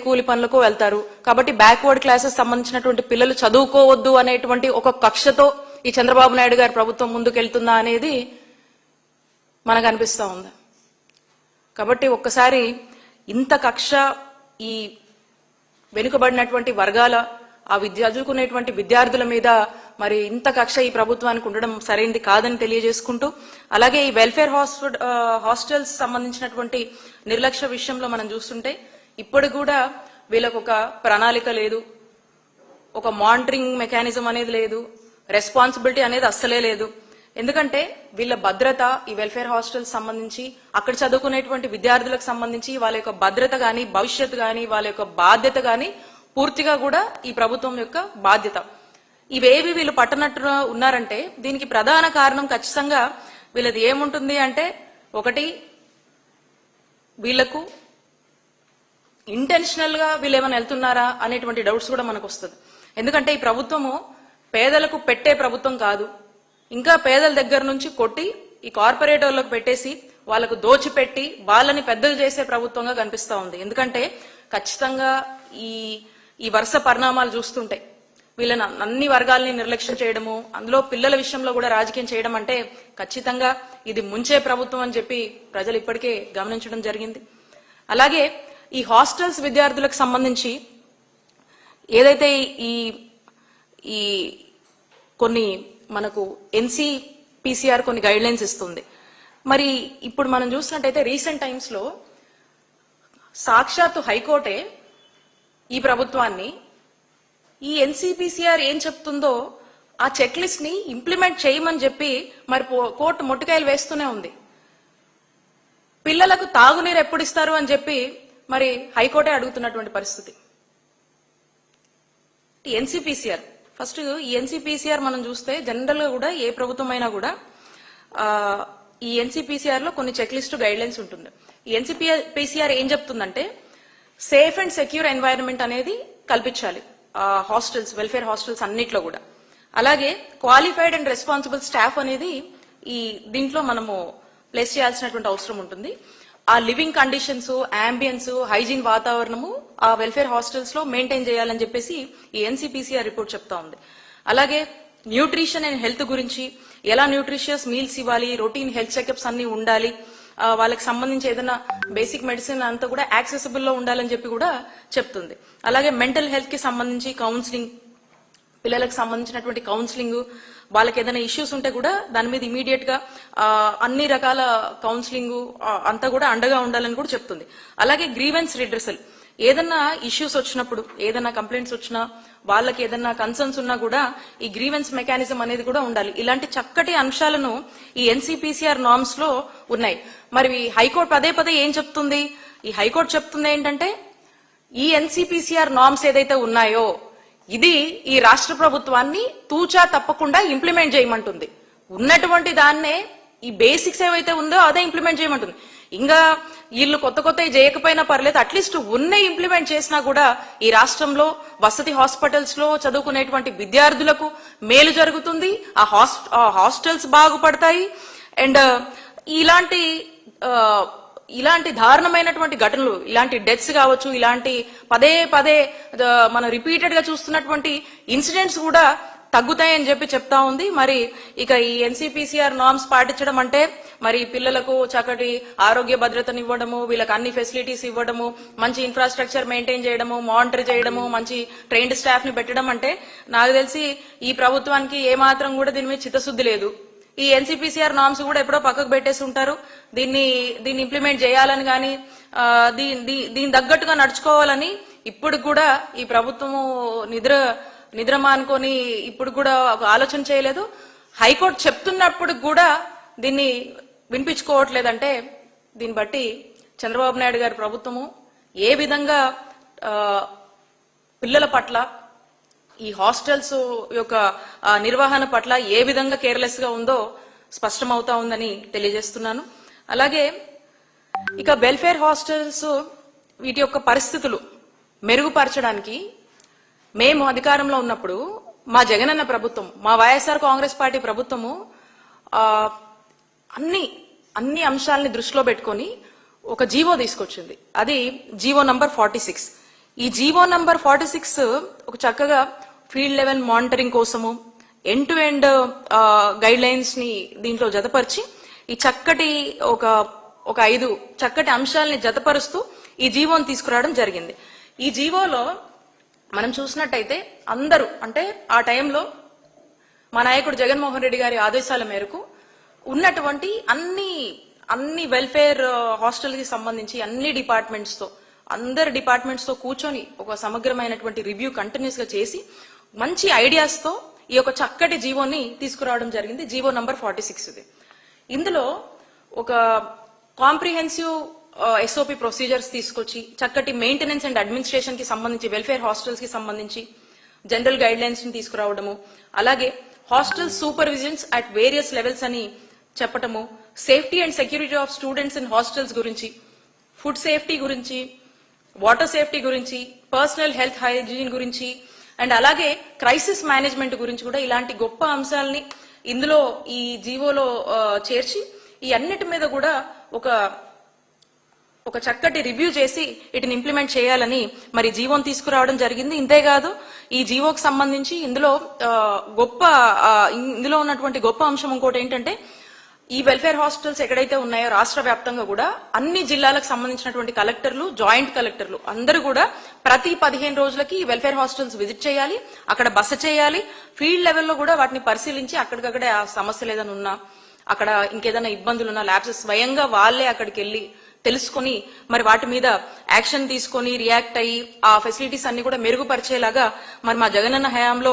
కూలి పనులకు వెళ్తారు. కాబట్టి బ్యాక్వర్డ్ క్లాసెస్ సంబంధించినటువంటి పిల్లలు చదువుకోవద్దు అనేటువంటి ఒక కక్షతో ఈ చంద్రబాబు నాయుడు గారి ప్రభుత్వం ముందుకెళ్తుందా అనేది మనకు అనిపిస్తా ఉంది. కాబట్టి ఒక్కసారి ఇంత కక్ష ఈ వెనుకబడినటువంటి వర్గాల ఆ చదువుకునేటువంటి విద్యార్థుల మీద మరి ఇంత కక్ష ఈ ప్రభుత్వానికి ఉండడం సరైనది కాదని తెలియజేసుకుంటూ, అలాగే ఈ వెల్ఫేర్ హాస్టల్స్ సంబంధించినటువంటి నిర్లక్ష్య విషయంలో మనం చూస్తుంటే ఇప్పుడు కూడా వీళ్ళకు ఒక ప్రణాళిక లేదు, ఒక మానిటరింగ్ మెకానిజం అనేది లేదు, రెస్పాన్సిబిలిటీ అనేది అస్సలే లేదు. ఎందుకంటే వీళ్ళ భద్రత ఈ వెల్ఫేర్ హాస్టల్స్ సంబంధించి అక్కడ చదువుకునేటువంటి విద్యార్థులకు సంబంధించి వాళ్ళ యొక్క భద్రత గాని, భవిష్యత్తు గాని, వాళ్ళ యొక్క బాధ్యత గాని పూర్తిగా కూడా ఈ ప్రభుత్వం యొక్క బాధ్యత. ఇవేవి వీళ్ళు పట్టనట్టు ఉన్నారంటే దీనికి ప్రధాన కారణం ఖచ్చితంగా వీళ్ళది ఏముంటుంది అంటే, ఒకటి వీళ్లకు ఇంటెన్షనల్ గా వీళ్ళు ఏమైనా వెళ్తున్నారా అనేటువంటి డౌట్స్ కూడా మనకు వస్తుంది. ఎందుకంటే ఈ ప్రభుత్వము పేదలకు పెట్టే ప్రభుత్వం కాదు, ఇంకా పేదల దగ్గర నుంచి కొట్టి ఈ కార్పొరేటర్లకు పెట్టేసి వాళ్ళకు దోచిపెట్టి వాళ్ళని పెద్దలు చేసే ప్రభుత్వంగా కనిపిస్తా ఉంది. ఎందుకంటే ఖచ్చితంగా ఈ వరుస పరిణామాలు చూస్తుంటే వీళ్ళని అన్ని వర్గాలని నిర్లక్ష్యం చేయడము, అందులో పిల్లల విషయంలో కూడా రాజకీయం చేయడం అంటే ఖచ్చితంగా ఇది ముంచే ప్రభుత్వం అని చెప్పి ప్రజలు ఇప్పటికే గమనించడం జరిగింది. అలాగే ఈ హాస్టల్స్ విద్యార్థులకు సంబంధించి ఏదైతే ఈ కొన్ని మనకు ఎన్సీపీసీఆర్ కొన్ని గైడ్ లైన్స్ ఇస్తుంది. మరి ఇప్పుడు మనం చూసినట్టయితే రీసెంట్ టైమ్స్ లో సాక్షాత్తు హైకోర్టే ఈ ప్రభుత్వాన్ని ఈ ఎన్సీపీసీఆర్ ఏం చెప్తుందో ఆ చెక్ లిస్ట్ ని ఇంప్లిమెంట్ చేయమని చెప్పి మరి కోర్టు మొట్టికాయలు వేస్తూనే ఉంది. పిల్లలకు తాగునీరు ఎప్పుడు ఇస్తారు అని చెప్పి మరి హైకోర్టే అడుగుతున్నటువంటి పరిస్థితి. ఎన్సీపీసీఆర్ ఫస్ట్ ఈ ఎన్సీపీసీఆర్ మనం చూస్తే జనరల్ గా కూడా ఏ ప్రభుత్వం అయినా కూడా ఈ ఎన్సీపీసీఆర్ లో కొన్ని చెక్ లిస్ట్ గైడ్ లైన్స్ ఉంటుంది. ఈ ఎన్సీపీసీఆర్ ఏం చెప్తుందంటే సేఫ్ అండ్ సెక్యూర్ ఎన్వైరన్మెంట్ అనేది కల్పించాలి హాస్టల్స్, వెల్ఫేర్ హాస్టల్స్ అన్నిట్లో కూడా. అలాగే క్వాలిఫైడ్ అండ్ రెస్పాన్సిబుల్ స్టాఫ్ అనేది ఈ దీంట్లో మనము ప్లేస్ చేయాల్సినటువంటి అవసరం ఉంటుంది. ఆ లివింగ్ కండిషన్స్, అంబియన్స్, హైజీన్ వాతావరణము ఆ వెల్ఫేర్ హాస్టల్స్ లో మెయింటైన్ చేయాలని చెప్పేసి ఈ ఎన్సీపీసీఆర్ రిపోర్ట్ చెప్తా ఉంది. అలాగే న్యూట్రిషన్ అండ్ హెల్త్ గురించి, ఎలా న్యూట్రిషియస్ మీల్స్ ఇవ్వాలి, రొటీన్ హెల్త్ చెకప్స్ అన్ని ఉండాలి, వాళ్ళకి సంబంధించి ఏదైనా బేసిక్ మెడిసిన్ అంతా కూడా యాక్సెసిబుల్ లో ఉండాలని చెప్పి కూడా చెప్తుంది. అలాగే మెంటల్ హెల్త్ కి సంబంధించి కౌన్సిలింగ్, పిల్లలకు సంబంధించినటువంటి కౌన్సిలింగ్, వాళ్ళకి ఏదైనా ఇష్యూస్ ఉంటే కూడా దాని మీద ఇమీడియట్ గా అన్ని రకాల కౌన్సిలింగ్ అంతా కూడా అండగా ఉండాలని కూడా చెప్తుంది. అలాగే గ్రీవెన్స్ రిడ్రెసల్, ఏదన్నా ఇష్యూస్ వచ్చినప్పుడు, ఏదైనా కంప్లైంట్స్ వచ్చినా, వాళ్ళకి ఏదన్నా కన్సర్న్స్ ఉన్నా కూడా ఈ గ్రీవెన్స్ మెకానిజం అనేది కూడా ఉండాలి. ఇలాంటి చక్కటి అంశాలను ఈ ఎన్సీపీసీఆర్ నార్మ్స్ లో ఉన్నాయి. మరి హైకోర్టు పదే పదే ఏం చెప్తుంది? ఈ హైకోర్టు చెప్తుంది ఏంటంటే ఈ ఎన్సీపీసీఆర్ నార్మ్స్ ఏదైతే ఉన్నాయో ఇది ఈ రాష్ట్ర ప్రభుత్వాన్ని తూచా తప్పకుండా ఇంప్లిమెంట్ చేయమంటుంది. ఉన్నటువంటి దాన్నే ఈ బేసిక్స్ ఏవైతే ఉందో అదే ఇంప్లిమెంట్ చేయమంటుంది. ఇంకా వీళ్ళు కొత్త చేయకపోయినా పర్లేదు, అట్లీస్ట్ ఉన్న ఇంప్లిమెంట్ చేసినా కూడా ఈ రాష్ట్రంలో వసతి హాస్పిటల్స్ లో చదువుకునేటువంటి విద్యార్థులకు మేలు జరుగుతుంది, ఆ హాస్టల్స్ బాగుపడతాయి. అండ్ ఇలాంటి దారుణమైనటువంటి ఘటనలు, ఇలాంటి డెత్స్ కావచ్చు, ఇలాంటి పదే మనం రిపీటెడ్ గా చూస్తున్నటువంటి ఇన్సిడెంట్స్ కూడా తగ్గుతాయని చెప్పి చెప్తా ఉంది. మరి ఇక ఈ ఎన్సీపీసీఆర్ నార్మ్స్ పాటించడం అంటే మరి పిల్లలకు చక్కటి ఆరోగ్య భద్రతను ఇవ్వడము, వీళ్ళకి అన్ని ఫెసిలిటీస్ ఇవ్వడము, మంచి ఇన్ఫ్రాస్ట్రక్చర్ మెయింటైన్ చేయడము, మానిటర్ చేయడము, మంచి ట్రైన్డ్ స్టాఫ్ ని పెట్టడం అంటే నాకు తెలిసి ఈ ప్రభుత్వానికి ఏమాత్రం కూడా దీని మీద చిత్తశుద్ధి లేదు. ఈ ఎన్సీపీసీఆర్ నార్మ్స్ కూడా ఎప్పుడో పక్కకు పెట్టేసి ఉంటారు. దీన్ని ఇంప్లిమెంట్ చేయాలని కానీ దీని తగ్గట్టుగా నడుచుకోవాలని ఇప్పుడు కూడా ఈ ప్రభుత్వము నిద్ర మానుకొని ఇప్పుడు కూడా ఒక ఆలోచన చేయలేదు. హైకోర్టు చెప్తున్నప్పుడు కూడా దీన్ని వినిపించుకోవట్లేదంటే దీన్ని బట్టి చంద్రబాబు నాయుడు గారి ప్రభుత్వము ఏ విధంగా పిల్లల పట్ల, ఈ హాస్టల్స్ యొక్క నిర్వహణ పట్ల ఏ విధంగా కేర్లెస్ గా ఉందో స్పష్టమవుతా ఉందని తెలియజేస్తున్నాను. అలాగే ఇక వెల్ఫేర్ హాస్టల్స్ వీటి యొక్క పరిస్థితులు మెరుగుపరచడానికి మేము అధికారంలో ఉన్నప్పుడు మా జగనన్న ప్రభుత్వం, మా వైఎస్ఆర్ కాంగ్రెస్ పార్టీ ప్రభుత్వము అన్ని అంశాలని దృష్టిలో పెట్టుకొని ఒక జీవో తీసుకొచ్చింది. అది జీవో నంబర్ 46. ఈ జీవో నంబర్ 46 ఒక చక్కగా ఫీల్డ్ లెవెల్ మానిటరింగ్ కోసము end to end guide lines ని దీంట్లో జతపరిచి ఈ చక్కటి ఒక 5 చక్కటి అంశాలని జతపరుస్తూ ఈ జీవోని తీసుకురావడం జరిగింది. ఈ జీవోలో మనం చూసినట్టయితే అందరూ అంటే ఆ టైంలో మా నాయకుడు జగన్మోహన్ రెడ్డి గారి ఆదేశాల మేరకు ఉన్నటువంటి అన్ని వెల్ఫేర్ హాస్టల్ కి సంబంధించి అన్ని అందరి డిపార్ట్మెంట్స్ తో కూర్చొని ఒక సమగ్రమైనటువంటి రివ్యూ కంటిన్యూస్ గా చేసి మంచి ఐడియాస్ తో ఈ యొక్క చక్కటి జీవోని తీసుకురావడం జరిగింది. GO number 46. ఇందులో ఒక కాంప్రిహెన్సివ్ ఎస్ఓపి ప్రొసీజర్స్ తీసుకొచ్చి చక్కటి మెయింటెనెన్స్ అండ్ అడ్మినిస్ట్రేషన్ కి సంబంధించి వెల్ఫేర్ హాస్టల్స్ కి సంబంధించి జనరల్ గైడ్ లైన్స్ ని తీసుకురావడము, అలాగే hostel supervisions at various levels అని చెప్పటము, safety and security of students in hostels గురించి, ఫుడ్ సేఫ్టీ గురించి, వాటర్ సేఫ్టీ గురించి, పర్సనల్ హెల్త్ హైజీన్ గురించి అండ్ అలాగే క్రైసిస్ మేనేజ్మెంట్ గురించి కూడా ఇలాంటి గొప్ప అంశాలని ఇందులో ఈ జీవోలో చేర్చి ఈ అన్నిటి మీద కూడా ఒక చక్కటి రివ్యూ చేసి వీటిని ఇంప్లిమెంట్ చేయాలని మరి జీవోని తీసుకురావడం జరిగింది. ఇంతేకాదు ఈ జీవోకి సంబంధించి ఇందులో ఉన్నటువంటి గొప్ప అంశం ఇంకోటి ఏంటంటే ఈ వెల్ఫేర్ హాస్టల్స్ ఎక్కడైతే ఉన్నాయో రాష్ట్ర వ్యాప్తంగా కూడా అన్ని జిల్లాలకు సంబంధించినటువంటి కలెక్టర్లు, జాయింట్ కలెక్టర్లు అందరూ కూడా ప్రతి 15 రోజులకి ఈ వెల్ఫేర్ హాస్టల్స్ విజిట్ చేయాలి, అక్కడ బస చేయాలి, ఫీల్డ్ లెవెల్లో కూడా వాటిని పరిశీలించి అక్కడికక్కడే ఆ సమస్యలు ఏదైనా ఉన్నా, అక్కడ ఇంకేదైనా ఇబ్బందులు ఉన్నా ల్యాబ్సెస్ స్వయంగా వాళ్లే అక్కడికి వెళ్లి తెలుసుకుని మరి వాటి మీద యాక్షన్ తీసుకొని రియాక్ట్ అయ్యి ఆ ఫెసిలిటీస్ అన్ని కూడా మెరుగుపరిచేలాగా మరి మా జగనన్న హయాంలో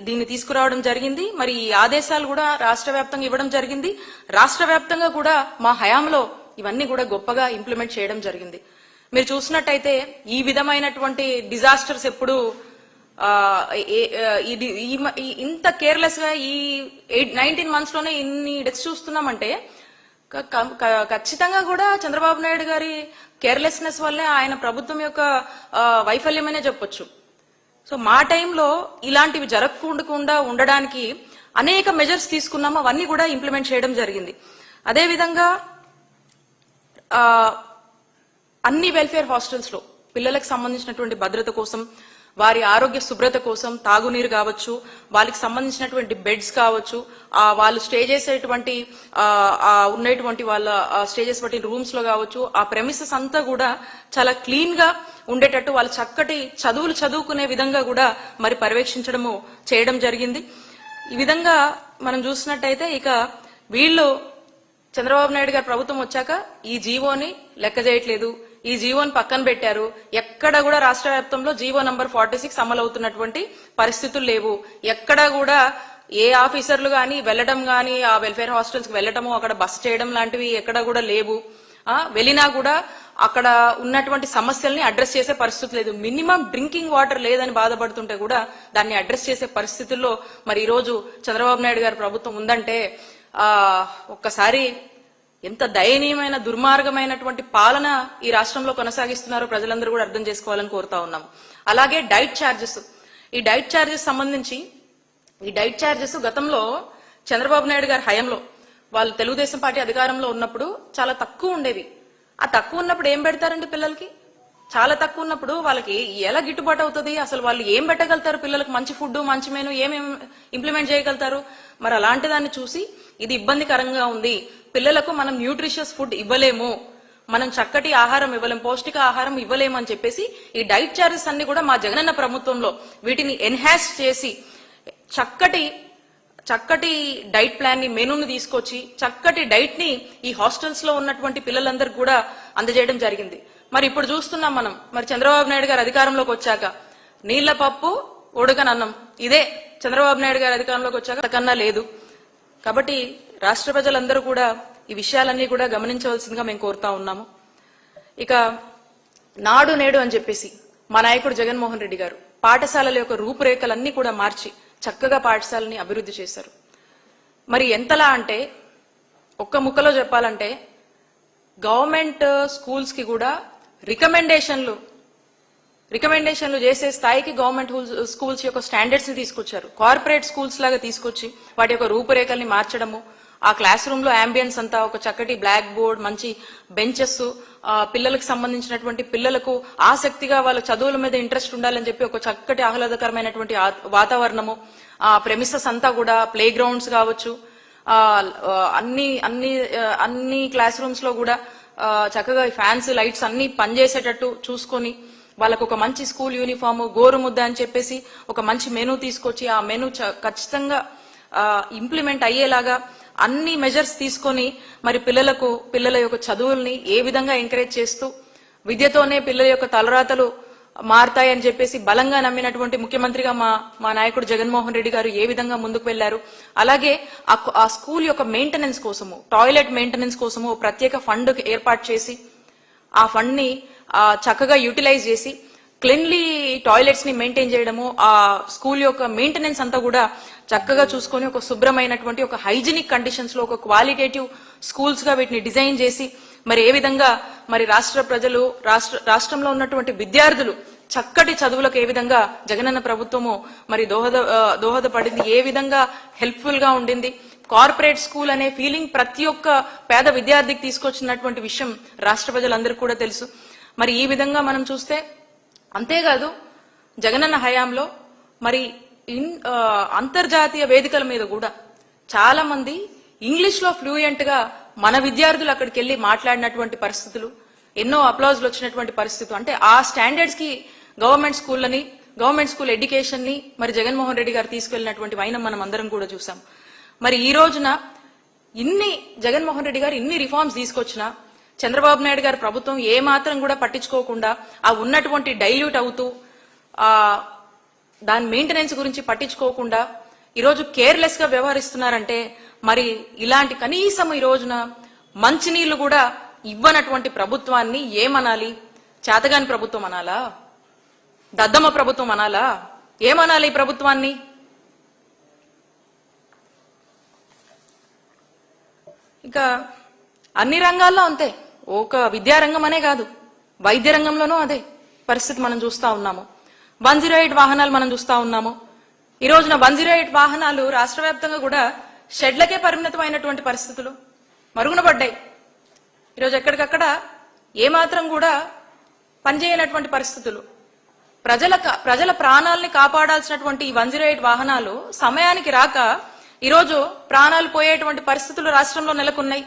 దీన్ని తీసుకురావడం జరిగింది. మరి ఈ ఆదేశాలు కూడా రాష్ట్ర వ్యాప్తంగా ఇవ్వడం జరిగింది. రాష్ట్ర వ్యాప్తంగా కూడా మా హయాంలో ఇవన్నీ కూడా గొప్పగా ఇంప్లిమెంట్ చేయడం జరిగింది. మీరు చూసినట్టయితే ఈ విధమైనటువంటి డిజాస్టర్స్ ఎప్పుడు ఇంత కేర్లెస్ గా ఈ 19 months లోనే ఇన్ని డెత్స్ చూస్తున్నామంటే ఖచ్చితంగా కూడా చంద్రబాబు నాయుడు గారి కేర్లెస్నెస్ వల్లే ఆయన ప్రభుత్వం యొక్క వైఫల్యమనే చెప్పొచ్చు. సో మా టైంలో ఇలాంటివి జరగకుండా ఉండడానికి అనేక మెజర్స్ తీసుకున్నాము, అవన్నీ కూడా ఇంప్లిమెంట్ చేయడం జరిగింది. అదేవిధంగా అన్ని వెల్ఫేర్ హాస్టల్స్ లో పిల్లలకు సంబంధించినటువంటి భద్రత కోసం, వారి ఆరోగ్య శుభ్రత కోసం తాగునీరు కావచ్చు, వాళ్ళకి సంబంధించినటువంటి బెడ్స్ కావచ్చు, వాళ్ళు స్టే చేసేటువంటి ఉన్నటువంటి వాళ్ళ స్టే చేసేటువంటి రూమ్స్ లో కావచ్చు, ఆ ప్రెమిసెస్ అంతా కూడా చాలా క్లీన్ గా ఉండేటట్టు వాళ్ళు చక్కటి చదువులు చదువుకునే విధంగా కూడా మరి పర్యవేక్షించడము చేయడం జరిగింది. ఈ విధంగా మనం చూసినట్టయితే ఇక వీళ్ళు చంద్రబాబు నాయుడు గారి ప్రభుత్వం వచ్చాక ఈ జీవోని లెక్క చేయట్లేదు, ఈ జీవోని పక్కన పెట్టారు. ఎక్కడ కూడా రాష్ట్ర వ్యాప్తంలో జీవో నంబర్ 46 అమలవుతున్నటువంటి పరిస్థితులు లేవు. ఎక్కడా కూడా ఏ ఆఫీసర్లు గాని వెళ్ళడం గాని ఆ వెల్ఫేర్ హాస్టల్స్ కి వెళ్ళటము, అక్కడ బస చేయడం లాంటివి ఎక్కడా కూడా లేవు. వెళ్ళినా కూడా అక్కడ ఉన్నటువంటి సమస్యల్ని అడ్రస్ చేసే పరిస్థితి లేదు. మినిమం డ్రింకింగ్ వాటర్ లేదని బాధపడుతుంటే కూడా దాన్ని అడ్రస్ చేసే పరిస్థితుల్లో మరి ఈ రోజు చంద్రబాబు నాయుడు గారి ప్రభుత్వం ఉందంటే ఒక్కసారి ఎంత దయనీయమైన దుర్మార్గమైనటువంటి పాలన ఈ రాష్ట్రంలో కొనసాగిస్తున్నారో ప్రజలందరూ కూడా అర్థం చేసుకోవాలని కోరుతా ఉన్నాం. అలాగే డైట్ ఛార్జెస్, ఈ డైట్ ఛార్జెస్ సంబంధించి ఈ డైట్ ఛార్జెస్ గతంలో చంద్రబాబు నాయుడు గారి హయాంలో వాళ్ళు తెలుగుదేశం పార్టీ అధికారంలో ఉన్నప్పుడు చాలా తక్కువ ఉండేవి. ఆ తక్కువ ఉన్నప్పుడు ఏం పెడతారండి పిల్లలకి? చాలా తక్కువ ఉన్నప్పుడు వాళ్ళకి ఎలా గిట్టుబాటు అవుతుంది? అసలు వాళ్ళు ఏం పెట్టగలుగుతారు? పిల్లలకు మంచి ఫుడ్, మంచి మెను ఏమేమి ఇంప్లిమెంట్ చేయగలుగుతారు? మరి అలాంటి దాన్ని చూసి ఇది ఇబ్బందికరంగా ఉంది, పిల్లలకు మనం న్యూట్రిషియస్ ఫుడ్ ఇవ్వలేము, మనం చక్కటి ఆహారం ఇవ్వలేము, పౌష్టిక ఆహారం ఇవ్వలేము అని చెప్పేసి ఈ డైట్ చార్జెస్ అన్ని కూడా మా జగనన్న ప్రభుత్వంలో వీటిని ఎన్హాన్స్ చేసి చక్కటి డైట్ ప్లాన్ ని, మెనూని తీసుకొచ్చి చక్కటి డైట్ ని ఈ హాస్టల్స్ లో ఉన్నటువంటి పిల్లలందరికీ కూడా అందజేయడం జరిగింది. మరి ఇప్పుడు చూస్తున్నాం మనం, మరి చంద్రబాబు నాయుడు గారు అధికారంలోకి వచ్చాక నీళ్ల పప్పు ఉడకనన్నం, ఇదే చంద్రబాబు నాయుడు గారు అధికారంలోకి వచ్చాక కన్నా లేదు. కాబట్టి రాష్ట్ర ప్రజలందరూ కూడా ఈ విషయాలన్నీ కూడా గమనించవలసిందిగా మేము కోరుతా ఉన్నాము. ఇక నాడు నేడు అని చెప్పేసి మా నాయకుడు జగన్మోహన్ రెడ్డి గారు పాఠశాలల యొక్క రూపురేఖలన్నీ కూడా మార్చి చక్కగా పాఠశాలని అభివృద్ధి చేశారు. మరి ఎంతలా అంటే ఒక్క ముక్కలో చెప్పాలంటే గవర్నమెంట్ స్కూల్స్ కి కూడా రికమెండేషన్లు చేసే స్థాయికి గవర్నమెంట్ స్కూల్స్ యొక్క స్టాండర్డ్స్ ని తీసుకొచ్చారు. కార్పొరేట్ స్కూల్స్ లాగా తీసుకొచ్చి వాటి యొక్క రూపురేఖల్ని మార్చడము, ఆ క్లాస్ రూమ్ లో అంబియన్స్ అంతా ఒక చక్కటి బ్లాక్ బోర్డ్, మంచి బెంచెస్, పిల్లలకు సంబంధించినటువంటి పిల్లలకు ఆసక్తిగా వాళ్ళ చదువుల మీద ఇంట్రెస్ట్ ఉండాలని చెప్పి ఒక చక్కటి ఆహ్లాదకరమైనటువంటి వాతావరణము, ప్రెమిసెస్ అంతా కూడా ప్లే గ్రౌండ్స్ కావచ్చు, అన్ని అన్ని అన్ని క్లాస్ రూమ్స్ లో కూడా చక్కగా ఫ్యాన్స్, లైట్స్ అన్ని పనిచేసేటట్టు చూసుకొని వాళ్ళకు ఒక మంచి స్కూల్ యూనిఫామ్, గోరుముద్ద అని చెప్పేసి ఒక మంచి మెనూ తీసుకొచ్చి ఆ మెనూ ఖచ్చితంగా ఇంప్లిమెంట్ అయ్యేలాగా అన్ని మెజర్స్ తీసుకొని మరి పిల్లల యొక్క చదువుల్ని ఏ విధంగా ఎంకరేజ్ చేస్తూ విద్యతోనే పిల్లల యొక్క తలరాతలు మారతాయని చెప్పేసి బలంగా నమ్మినటువంటి ముఖ్యమంత్రిగా మా నాయకుడు జగన్మోహన్ రెడ్డి గారు ఏ విధంగా ముందుకు వెళ్లారు. అలాగే ఆ స్కూల్ యొక్క మెయింటెనెన్స్ కోసము, టాయిలెట్ మెయింటెనెన్స్ కోసము ప్రత్యేక ఫండ్ ఏర్పాటు చేసి ఆ ఫండ్ ని చక్కగా యూటిలైజ్ చేసి క్లీన్లీ టాయిలెట్స్ ని మెయింటైన్ చేయడము, ఆ స్కూల్ యొక్క మెయింటెనెన్స్ అంతా కూడా చక్కగా చూసుకొని ఒక శుభ్రమైనటువంటి ఒక హైజీనిక్ కండిషన్స్ లో ఒక క్వాలిటేటివ్ స్కూల్స్ గా వీటిని డిజైన్ చేసి మరి ఏ విధంగా మరి రాష్ట్రంలో ఉన్నటువంటి విద్యార్థులు చక్కటి చదువులకు ఏ విధంగా జగనన్న ప్రభుత్వము మరి దోహదపడింది, ఏ విధంగా హెల్ప్ఫుల్ గా ఉండింది, కార్పొరేట్ స్కూల్ అనే ఫీలింగ్ ప్రతి ఒక్క పేద విద్యార్థికి తీసుకొచ్చినటువంటి విషయం రాష్ట్ర ప్రజలందరికీ కూడా తెలుసు. మరి ఈ విధంగా మనం చూస్తే అంతేకాదు జగనన్న హయాంలో మరి అంతర్జాతీయ వేదికల మీద కూడా చాలా మంది ఇంగ్లీష్ లో ఫ్లూయెంట్ గా మన విద్యార్థులు అక్కడికి వెళ్లి మాట్లాడినటువంటి పరిస్థితులు, ఎన్నో అప్లాజ్లు వచ్చినటువంటి పరిస్థితులు. అంటే ఆ స్టాండర్డ్స్ కి గవర్నమెంట్ స్కూల్ ఎడ్యుకేషన్ ని మరి జగన్మోహన్ రెడ్డి గారు తీసుకెళ్లినటువంటి వైనం మనం అందరం కూడా చూసాం. మరి ఈ రోజున జగన్మోహన్ రెడ్డి గారు ఇన్ని రిఫార్మ్స్ తీసుకొచ్చినా చంద్రబాబు నాయుడు గారి ప్రభుత్వం ఏ మాత్రం కూడా పట్టించుకోకుండా ఆ ఉన్నటువంటి డైల్యూట్ అవుతూ దాని మెయింటెనెన్స్ గురించి పట్టించుకోకుండా ఈరోజు కేర్లెస్ గా వ్యవహరిస్తున్నారంటే మరి ఇలాంటి కనీసం ఈ రోజున మంచినీళ్లు కూడా ఇవ్వనటువంటి ప్రభుత్వాన్ని ఏమనాలి? చేతగాని ప్రభుత్వం అనాలా? దద్దమ్మ ప్రభుత్వం అనాలా? ఏమనాలి ఈ ప్రభుత్వాన్ని? ఇంకా అన్ని రంగాల్లో అంతే, ఒక విద్యారంగం అనే కాదు, వైద్య రంగంలోనూ అదే పరిస్థితి మనం చూస్తా ఉన్నాము. 108 వాహనాలు మనం చూస్తా ఉన్నాము. ఈ రోజున 108 వాహనాలు రాష్ట్ర వ్యాప్తంగా కూడా షెడ్లకే పరిమితమైనటువంటి పరిస్థితులు మరుగున పడ్డాయి. ఈరోజు ఎక్కడికక్కడ ఏమాత్రం కూడా పనిచేయనటువంటి పరిస్థితులు. ప్రజల ప్రాణాలని కాపాడాల్సినటువంటి ఈ 108 వాహనాలు సమయానికి రాక ఈరోజు ప్రాణాలు పోయేటువంటి పరిస్థితులు రాష్ట్రంలో నెలకొన్నాయి.